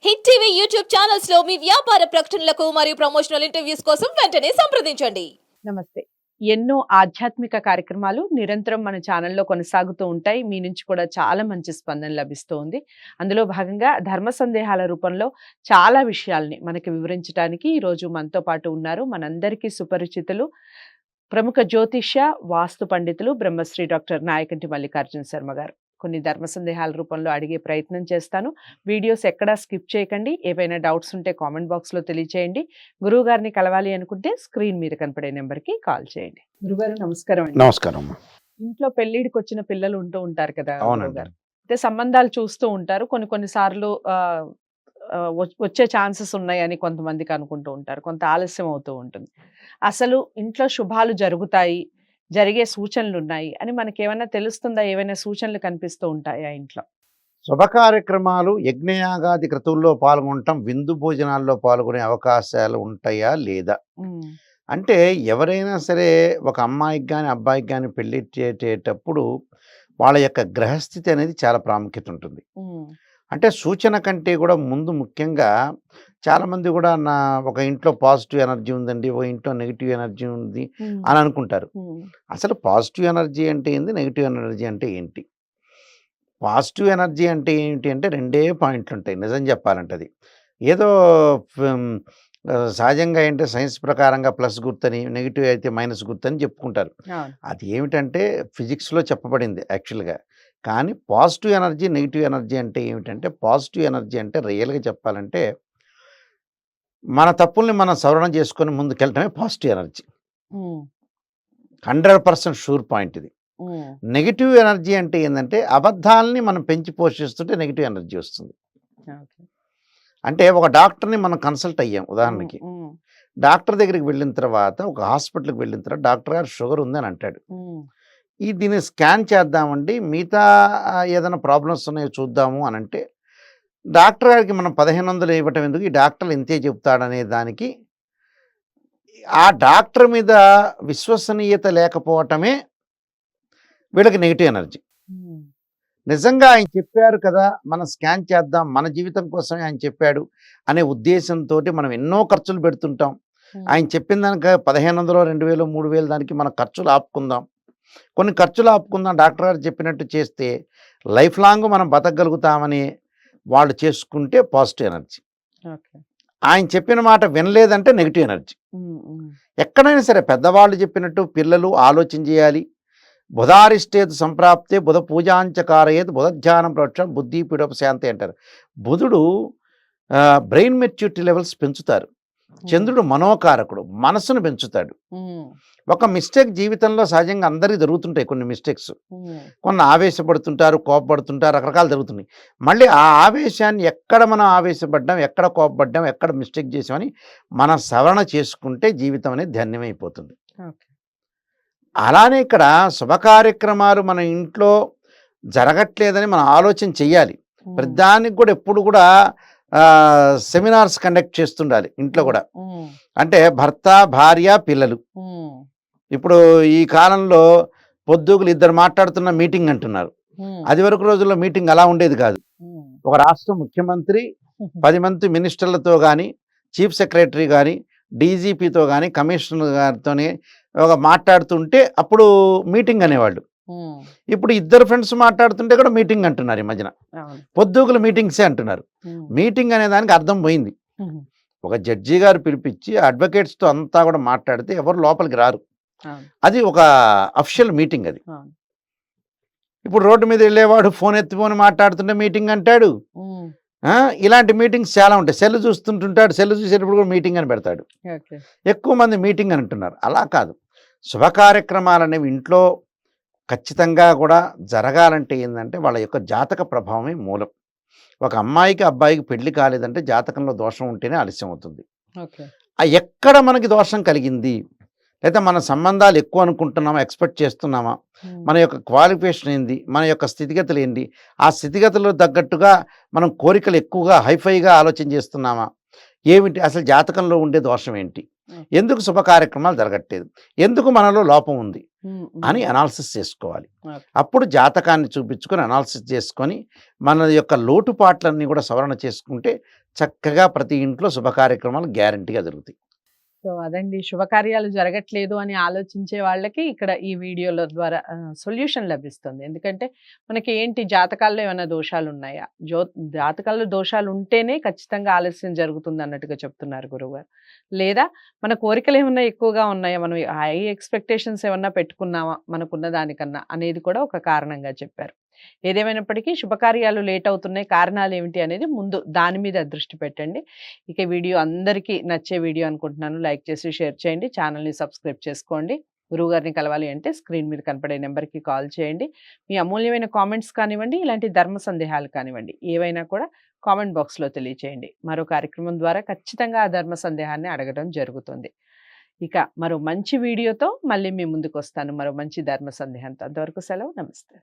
Hit TV YouTube channels లో మీ వ్యాపార ప్రకటనలకు మరియు ప్రమోషనల్ ఇంటర్వ్యూస్ కోసం వెంటనే సంప్రదించండి. నమస్తే. ఎన్నో ఆధ్యాత్మిక కార్యక్రమాలు నిరంతరం మన ఛానల్లో కొనసాగుతూ ఉంటాయి. మీ నుంచి కూడా చాలా మంచి స్పందన లభిస్తూ ఉంది. అందులో భాగంగా ధర్మ సందేహాల రూపంలో చాలా విషయాల్ని మనకి వివరించడానికి ఈరోజు మనతో పాటు ఉన్నారు. మనందరికీ సుపరిచితులు, ప్రముఖ జ్యోతిష్య వాస్తు పండితులు బ్రహ్మశ్రీ డాక్టర్ నాయకంటి మల్లికార్జున శర్మ గారు. కొన్ని ధర్మ సందేహాల రూపంలో అడిగే ప్రయత్నం చేస్తాను. వీడియోస్ ఎక్కడా స్కిప్ చేయకండి. ఏవైనా డౌట్స్ ఉంటే కామెంట్ బాక్స్లో తెలియచేయండి. గురువు గారిని కలవాలి అనుకుంటే స్క్రీన్ మీద కనపడే నెంబర్కి కాల్ చేయండి. గురుగారు నమస్కారం అండి. నమస్కారం. ఇంట్లో పెళ్లిడికి వచ్చిన పిల్లలు ఉంటూ ఉంటారు కదా అవునండి. గురువుగారు. అయితే సంబంధాలు చూస్తూ ఉంటారు. కొన్ని సార్లు వచ్చే ఛాన్సెస్ ఉన్నాయని కొంతమందికి అనుకుంటూ ఉంటారు. కొంత ఆలస్యం అవుతూ ఉంటుంది. అసలు ఇంట్లో శుభాలు జరుగుతాయి, జరిగే సూచనలు ఉన్నాయి అని మనకేమైనా తెలుస్తుందా? ఏవైనా సూచనలు కనిపిస్తూ ఉంటాయా ఇంట్లో? శుభ కార్యక్రమాలు, యజ్ఞయాగాది క్రతువుల్లో పాల్గొనటం, విందు భోజనాల్లో పాల్గొనే అవకాశాలు ఉంటాయా లేదా అంటే, ఎవరైనా సరే ఒక అమ్మాయికి కానీ అబ్బాయికి కానీ పెళ్లి చేసేటప్పుడు వాళ్ళ యొక్క గ్రహస్థితి అనేది చాలా ప్రాముఖ్యత ఉంటుంది. అంటే సూచన కంటే కూడా ముందు ముఖ్యంగా చాలామంది కూడా ఒక ఇంట్లో పాజిటివ్ ఎనర్జీ ఉందండి, ఒక ఇంట్లో నెగిటివ్ ఎనర్జీ ఉంది అని అనుకుంటారు. అసలు పాజిటివ్ ఎనర్జీ అంటే ఏంది, నెగిటివ్ ఎనర్జీ అంటే ఏంటి? పాజిటివ్ ఎనర్జీ అంటే ఏంటి అంటే రెండే పాయింట్లు ఉంటాయి నిజం చెప్పాలంటే. అది ఏదో సహజంగా ఏంటంటే సైన్స్ ప్రకారంగా ప్లస్ గుర్తని, నెగిటివ్ అయితే మైనస్ గుర్తని చెప్పుకుంటారు. అది ఏమిటంటే ఫిజిక్స్లో చెప్పబడింది యాక్చువల్గా. కానీ పాజిటివ్ ఎనర్జీ, నెగిటివ్ ఎనర్జీ అంటే ఏమిటంటే, పాజిటివ్ ఎనర్జీ అంటే రియల్గా చెప్పాలంటే మన తప్పుల్ని మనం సవరణ చేసుకొని ముందుకెళ్ళటమే పాజిటివ్ ఎనర్జీ. 100% షూర్ పాయింట్ ఇది. నెగిటివ్ ఎనర్జీ అంటే ఏంటంటే అబద్ధాలని మనం పెంచి పోషిస్తుంటే నెగిటివ్ ఎనర్జీ వస్తుంది. అంటే ఒక డాక్టర్ని మనం కన్సల్ట్ అయ్యాం ఉదాహరణకి. డాక్టర్ దగ్గరికి వెళ్ళిన తర్వాత, ఒక హాస్పిటల్కి వెళ్ళిన తర్వాత డాక్టర్ గారు షుగర్ ఉందని అంటాడు. దీన్ని స్కాన్ చేద్దామండి, మిగతా ఏదైనా ప్రాబ్లమ్స్ ఉన్నాయో చూద్దాము అని అంటే, డాక్టర్ గారికి మనం 1500 ఇవ్వటం ఎందుకు, ఈ డాక్టర్లు ఇంతే చెప్తాడనే దానికి ఆ డాక్టర్ మీద విశ్వసనీయత లేకపోవటమే వీళ్ళకి నెగిటివ్ ఎనర్జీ. నిజంగా ఆయన చెప్పారు కదా, మనం స్కాన్ చేద్దాం, మన జీవితం కోసమే ఆయన చెప్పాడు అనే ఉద్దేశంతో మనం ఎన్నో ఖర్చులు పెడుతుంటాం. ఆయన చెప్పిన దానికి 1500, 2000, 3000 దానికి మన ఖర్చులు ఆపుకుందాం. కొన్ని ఖర్చులు ఆపుకుందాం, డాక్టర్ గారు చెప్పినట్టు చేస్తే లైఫ్ లాంగ్ మనం బతకగలుగుతామని వాళ్ళు చేసుకుంటే పాజిటివ్ ఎనర్జీ. ఆయన చెప్పిన మాట వినలేదంటే నెగిటివ్ ఎనర్జీ. ఎక్కడైనా సరే పెద్దవాళ్ళు చెప్పినట్టు పిల్లలు ఆలోచన చేయాలి. బుధారిష్టేతు సంప్రాప్తే బుధ పూజాంచకారయేత్ బుధధ్యానం ప్రోక్షం బుద్ధి పీడోపశాంతి అంటారు. బుధుడు బ్రెయిన్ మెచ్యూరిటీ లెవెల్స్ పెంచుతారు. చంద్రుడు మనోకారకుడు, మనసును పెంచుతాడు. ఒక మిస్టేక్ జీవితంలో సహజంగా అందరికీ జరుగుతుంటాయి. కొన్ని మిస్టేక్స్, కొన్ని ఆవేశపడుతుంటారు, కోపపడుతుంటారు, రకరకాలు జరుగుతున్నాయి. మళ్ళీ ఆ ఆవేశాన్ని ఎక్కడ మనం ఆవేశపడ్డాం, ఎక్కడ కోపపడ్డాం, ఎక్కడ మిస్టేక్ చేసామని మనం సవరణ చేసుకుంటే జీవితం అనేది ధన్యమైపోతుంది. అలానే ఇక్కడ శుభ కార్యక్రమాలు మన ఇంట్లో జరగట్లేదని మనం ఆలోచన చెయ్యాలి. ప్రతిదానికి కూడా ఎప్పుడు కూడా సెమినార్స్ కండక్ట్ చేస్తుండాలి ఇంట్లో కూడా. అంటే భర్త, భార్య, పిల్లలు. ఇప్పుడు ఈ కాలంలో పొద్దుగులు ఇద్దరు మాట్లాడుతున్న మీటింగ్ అంటున్నారు. అది వరకు రోజుల్లో మీటింగ్ అలా ఉండేది కాదు. ఒక రాష్ట్ర ముఖ్యమంత్రి 10 మంది మినిస్టర్లతో కానీ, చీఫ్ సెక్రటరీ కానీ, డీజీపీతో కానీ, కమిషనర్ గారితోనే ఒక మాట్లాడుతుంటే అప్పుడు మీటింగ్ అనేవాళ్ళు. ఇప్పుడు ఇద్దరు ఫ్రెండ్స్ మాట్లాడుతుంటే కూడా మీటింగ్ అంటున్నారు. ఈ మధ్యన పొద్దుగులు మీటింగ్సే అంటున్నారు. మీటింగ్ అనే దానికి అర్థం పోయింది. ఒక జడ్జి గారు పిలిపించి అడ్వకేట్స్తో అంతా కూడా మాట్లాడితే ఎవరు లోపలికి రారు. అది ఒక అఫిషియల్ మీటింగ్. అది ఇప్పుడు రోడ్డు మీద వెళ్ళేవాడు ఫోన్ ఎత్తుకొని మాట్లాడుతుంటే మీటింగ్ అంటాడు. ఇలాంటి మీటింగ్స్ చాలా ఉంటాయి. సెల్ చూస్తుంటుంటాడు, సెల్ చూసేటప్పుడు కూడా మీటింగ్ అని పెడతాడు. ఎక్కువ మంది మీటింగ్ అని అంటున్నారు. అలా కాదు. శుభ కార్యక్రమాలు అనేవి ఇంట్లో ఖచ్చితంగా కూడా జరగాలంటే ఏంటంటే వాళ్ళ యొక్క జాతక ప్రభావమే మూలం. ఒక అమ్మాయికి అబ్బాయికి పెళ్లి కాలేదంటే జాతకంలో దోషం ఉంటేనే ఆలస్యం అవుతుంది. ఎక్కడ మనకి దోషం కలిగింది, లేదా మన సంబంధాలు ఎక్కువ అనుకుంటున్నామా, ఎక్స్పెక్ట్ చేస్తున్నామా, మన యొక్క క్వాలిఫికేషన్ ఏంది, మన యొక్క స్థితిగతులు ఏంటి, ఆ స్థితిగతులు తగ్గట్టుగా మనం కోరికలు ఎక్కువగా హైఫైగా ఆలోచన చేస్తున్నామా, ఏమిటి అసలు జాతకంలో ఉండే దోషం ఏంటి, ఓకే. ఎందుకు శుభ కార్యక్రమాలు జరగట్లేదు, ఎందుకు మనలో లోపం ఉంది అని అని అనాలిసిస్ చేసుకోవాలి. అప్పుడు జాతకాన్ని చూపించుకొని అనాలిసిస్ చేసుకొని మన యొక్క లోటుపాట్లన్నీ కూడా సవరణ చేసుకుంటే చక్కగా ప్రతి ఇంట్లో శుభ కార్యక్రమాలు గ్యారంటీగా జరుగుతాయి. సో అదండి, శుభకార్యాలు జరగట్లేదు అని ఆలోచించే వాళ్ళకి ఇక్కడ ఈ వీడియోల ద్వారా సొల్యూషన్ లభిస్తుంది. ఎందుకంటే మనకి ఏంటి, జాతకాల్లో ఏమైనా దోషాలు ఉన్నాయా, జాతకాల్లో దోషాలు ఉంటేనే ఖచ్చితంగా ఆలస్యం జరుగుతుంది అన్నట్టుగా చెప్తున్నారు గురువుగారు. లేదా మన కోరికలు ఏమన్నా ఎక్కువగా ఉన్నాయా, మనం హై ఎక్స్పెక్టేషన్స్ ఏమన్నా పెట్టుకున్నామా మనకున్న దానికన్నా అనేది కూడా ఒక కారణంగా చెప్పారు. ఏదేమైనప్పటికీ శుభకార్యాలు లేట్ అవుతున్నాయి, కారణాలు ఏమిటి అనేది ముందు దాని మీద దృష్టి పెట్టండి. ఇక వీడియో అందరికీ నచ్చే వీడియో అనుకుంటున్నాను. లైక్ చేసి షేర్ చేయండి, ఛానల్ని సబ్స్క్రైబ్ చేసుకోండి. గురువుగారిని కలవాలి అంటే స్క్రీన్ మీద కనపడే నెంబర్కి కాల్ చేయండి. మీ అమూల్యమైన కామెంట్స్ కానివ్వండి, ఇలాంటి ధర్మ సందేహాలు కానివ్వండి, ఏవైనా కూడా కామెంట్ బాక్స్లో తెలియచేయండి. మరో కార్యక్రమం ద్వారా ఖచ్చితంగా ఆ ధర్మ సందేహాన్ని అడగడం జరుగుతుంది. ఇక మరో మంచి వీడియోతో మళ్ళీ మీ ముందుకు వస్తాను, మరో మంచి ధర్మ సందేహంతో. అంతవరకు సెలవు, నమస్తే.